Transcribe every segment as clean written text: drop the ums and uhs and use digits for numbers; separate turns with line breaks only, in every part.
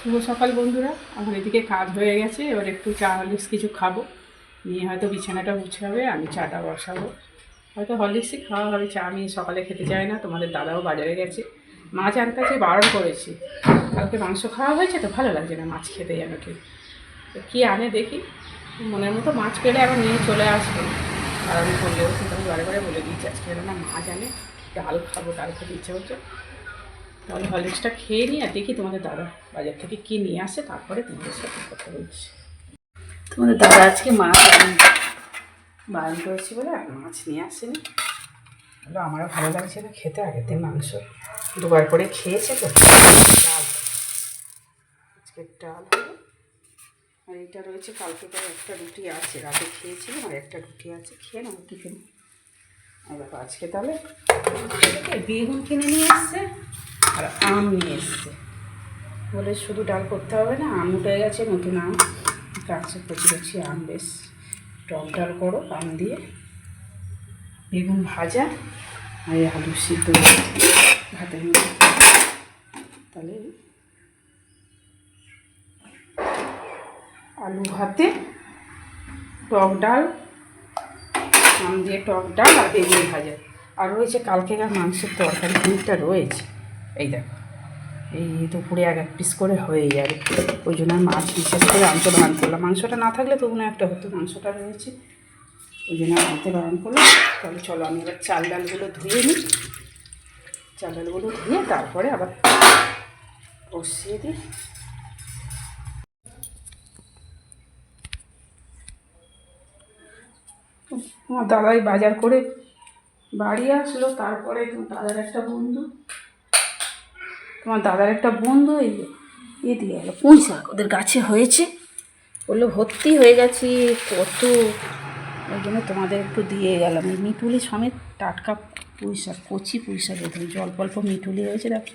শুভ সকাল বন্ধুরা। আমার এদিকে কাজ হয়ে গেছে, এবার একটু চা হরলিক্স কিছু খাবো, নিয়ে হয়তো বিছানাটা গুছাবে, আমি চাটা বসাবো, হয়তো হরলিক্সই খাওয়া হবে। চা আমি সকালে খেতে চাই না। তোমাদের দাদাও বাজারে গেছে, মাছ আনতে যে বারণ করেছি, কালকে মাংস খাওয়া হয়েছে তো ভালো লাগছে না মাছ খেতে যেন কি। তো কী আনে দেখি, মনের মতো মাছ পেলে আবার নিয়ে চলে আসবে। আর আমি বললেও আমি বারে বারে বলে দিচ্ছি আজকে না মাছ আনে, ডাল খাবো, ডাল খেতে ইচ্ছে হচ্ছে। তাহলে হরলিক্সটা খেয়ে নিই, আর দেখি তোমাদের দাদা বাজার থেকে কী নিয়ে আসে, তারপরে তোমাদের সাথে কথা বলছি। তোমাদের দাদা আজকে মাছ বারণ করেছি বলে আর মাছ নিয়ে আসেনি। এগুলো আমারও ভালো লাগছে না খেতে, আগের দিন মাংস দুবার করে খেয়েছে তো। ডাল, আজকে ডাল হবে, আর এটা রয়েছে কালকে করে একটা রুটি আছে, রাতে খেয়েছিলাম আর একটা রুটি আছে, খেয়ে নেবো টিফিন। আর দেখো আজকে তাহলে বেগুন কিনে নিয়ে এসছে আর আম নিয়ে এসছে, বলে শুধু ডাল করতে হবে না, আম উঠে গেছে, নতুন আম কাছে কচি কচি আম, বেশ টক ডাল করো আম দিয়ে, বেগুন ভাজা আর আলু সিদ্ধ ভাতের মধ্যে। তাহলে আলু ভাতে টক ডাল, আম দিয়ে টক ডাল আর বেগুন ভাজা, আর রয়েছে কালকেকার মাংসের তরকারি খানিকটা রয়েছে। এই দেখো, এই দুপুরে এক পিস করে হয়ে যাবে, ওই জন্য মাছ বিশেষ করে আনতে বারণ করলাম। মাংসটা না থাকলে তো কোনো একটা হতো, মাংসটা রয়েছে ওই জন্য আনতে বারণ করলাম। তাহলে চলো আমি এবার চাল ডালগুলো ধুয়ে নিই, চাল ডালগুলো ধুয়ে তারপরে আবার বসিয়ে দিই। আমার দাদাই বাজার করে বাড়ি আসলো, তারপরে তোমার দাদার একটা বন্ধু এ দিয়ে গেলো পুঁই শাক, ওদের গাছে হয়েছে, বললো ভর্তি হয়ে গেছি কত, ওই জন্য তোমাদের একটু দিয়ে গেলাম। এই মিটুলি সমেত টাটকা পুঁই শাক, কচি পুঁই শাক, একদম অল্প অল্প মিটুলি হয়েছে, দেখ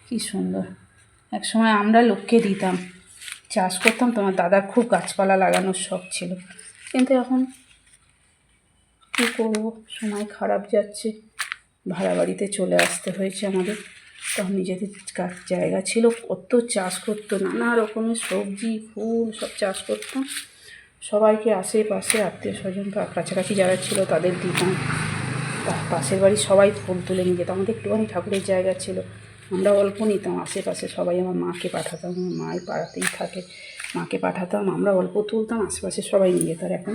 কী সুন্দর। একসময় আমরা লোককে দিতাম, চাষ করতাম, তোমার দাদার খুব গাছপালা লাগানোর শখ ছিল, কিন্তু এখন কী করবো, সময় খারাপ যাচ্ছে, ভাড়া বাড়িতে চলে আসতে হয়েছে আমাদের। তখন নিজেদের জায়গা ছিল, কত চাষ করতো, নানা রকমের সবজি ফুল সব চাষ করতাম, সবাইকে আশেপাশে আত্মীয় স্বজন কাছাকাছি যারা ছিল তাদের দিতাম। পাশের বাড়ির সবাই ফুল তুলে নিয়ে যেত, আমাদের একটুখানি ঠাকুরের জায়গা ছিল, আমরা অল্প নিতাম, আশেপাশে সবাই, আমার মাকে পাঠাতাম, আমার মাই পাড়াতেই থাকে, মাকে পাঠাতাম, আমরা অল্প তুলতাম, আশেপাশে সবাই নিয়ে যেত। আর এখন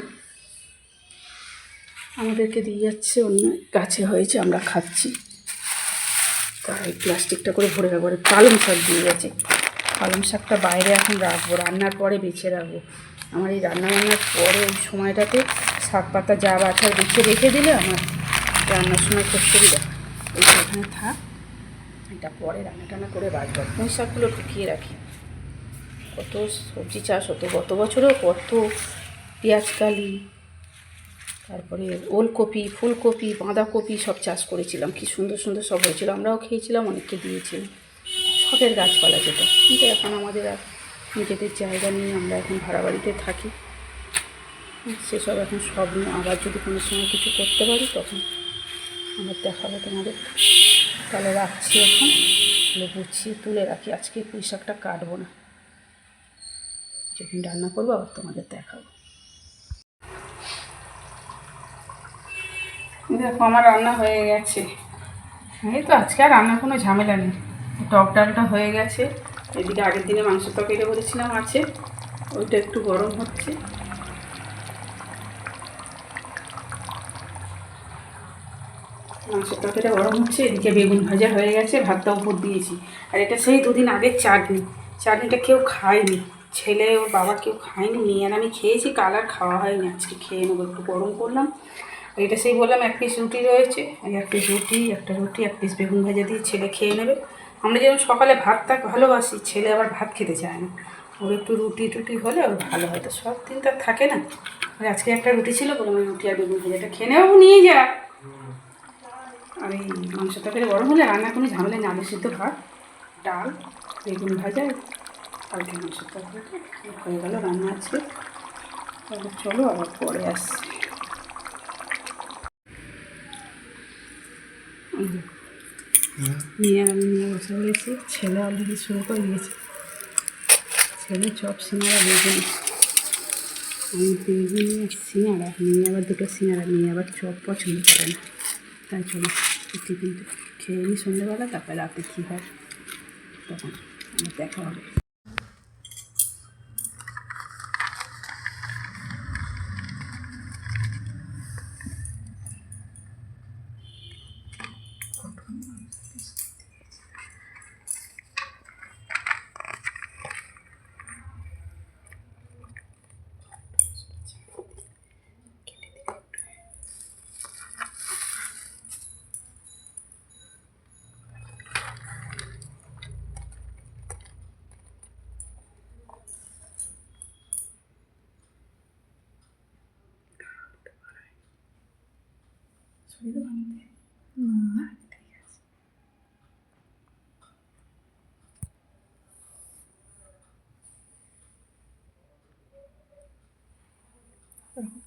আমাদেরকে দিয়ে যাচ্ছে, অন্য গাছে হয়েছে আমরা খাচ্ছি, তাই প্লাস্টিকটা করে ভরে রাখবো। পালং শাক দিয়ে গেছে, পালং শাকটা বাইরে এখন রাখবো, রান্নার পরে বেছে রাখবো। আমার এই রান্নাবান্নার পরে ওই সময়টাতে শাক পাতা যা বাছার বেছে রেখে দিলে আমার রান্নার সময় করতে দিলে ওই সেখানে থাক, এটা পরে রান্না টান্না করে বাছবো। পুঁই শাকগুলো ঢুকিয়ে রাখি, কত সবজি চাষ হতো গত বছরেও, কত পেঁয়াজকালি, তারপরে ওলকপি, ফুলকপি, বাঁধাকপি সব চাষ করেছিলাম, কি সুন্দর সুন্দর সব হয়েছিল, আমরাও খেয়েছিলাম, অনেককে দিয়েছিলাম, শখের গাছপালা যেটা। কিন্তু এখন আমাদের আর নিজেদের জায়গা নিয়ে আমরা এখন ভাড়া বাড়িতে থাকি, সেসব এখন সব নিয়ে আবার যদি কোনো সময় কিছু করতে পারি তখন আমার দেখাবো তোমাদের। তাহলে রাখছি, এখন গুছিয়ে তুলে রাখি, আজকে পুঁই শাকটা কাটবো না, যেদিন রান্না করবো আবার তোমাদের দেখাবো। দেখো আমার রান্না হয়ে গেছে, এই তো আজকে আর রান্নার কোনো ঝামেলা নেই, টক ডালটা হয়ে গেছে, এদিকে আগের দিনে মাংসের তরকারিটা বলেছিলাম আছে, ওইটা একটু গরম হচ্ছে, মাংসের তরকারিটা গরম হচ্ছে, এদিকে বেগুন ভাজা হয়ে গেছে, ভাতটা উপর দিয়েছি। আর এটা সেই দুদিন আগের চাটনিটা কেউ খায়নি, ছেলে ওর বাবা কেউ খায়নি, নিয়ে আর আমি খেয়েছি, কাল আর খাওয়া হয়নি, আজকে খেয়ে নেবো, একটু গরম করলাম। আর এটা সেই বললাম এক পিস রুটি রয়েছে, এক পিস রুটি, একটা রুটি, এক পিস বেগুন ভাজা দিয়ে ছেলে খেয়ে নেবে। আমরা যেমন সকালে ভাতটা ভালোবাসি, ছেলে আবার ভাত খেতে চায় না, ওর একটু রুটি টুটি হলে ওর ভালো হয়, তো সব দিন তার থাকে না। আর আজকে একটা রুটি ছিল, বললাম ওই রুটি আর বেগুন ভাজাটা খেয়ে নেবো, নিয়ে যা। আর এই মাংস তরকারি গরম হলে রান্নার কোনো ঝামেলা নেই, আলু সিদ্ধ ভাত, ডাল, বেগুন ভাজা, কালকে মাংসের তরকারিটা হয়ে গেল রান্না আজকে। তাহলে চলো আবার পরে আসছি। নিয়ে আমি নিয়ে বসে রয়েছি, ছেলে অলরেডি শুরু করে দিয়েছে, ছেলে চপ সিঙ্গারা বেগুন, আমি বেগুন সিঙ্গারা, নিয়ে আবার দুটো সিঙ্গারা, নিয়ে আবার চপ পছন্দ করে না। তাই চলো টিফিনটা খেয়ে নিই সন্ধ্যেবেলা, তারপরে রাতে কী হয় তখন আমার দেখা হবে।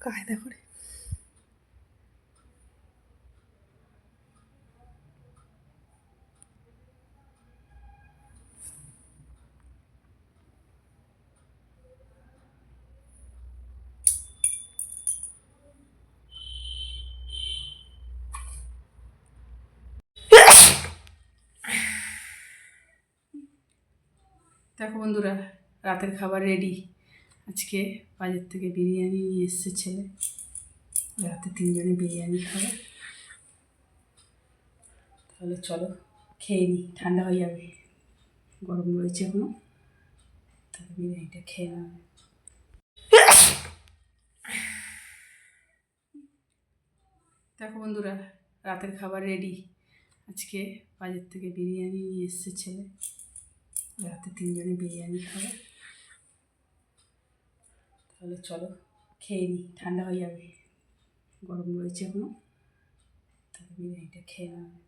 কায়দা করে দেখো বন্ধুরা, রাতের খাবার রেডি। আজকে বাজার থেকে বিরিয়ানি নিয়ে এসছে ছেলে, রাতে 3 জনে বিরিয়ানি খাবে। তাহলে চলো খেয়ে নিই, ঠান্ডা হয়ে যাবে, গরম রয়েছে এখনো, তাহলে বিরিয়ানিটা খেয়ে নেবে। দেখো বন্ধুরা, রাতের খাবার রেডি। আজকে বাজার থেকে বিরিয়ানি নিয়ে এসছে ছেলে, রাতে 3 জনে বিরিয়ানি খাবে। তাহলে চলো খেয়ে নিই, ঠান্ডা হয়ে যাবে, গরম রয়েছে এখনো, তাহলে বিরিয়ানিটা খেয়ে নেবে।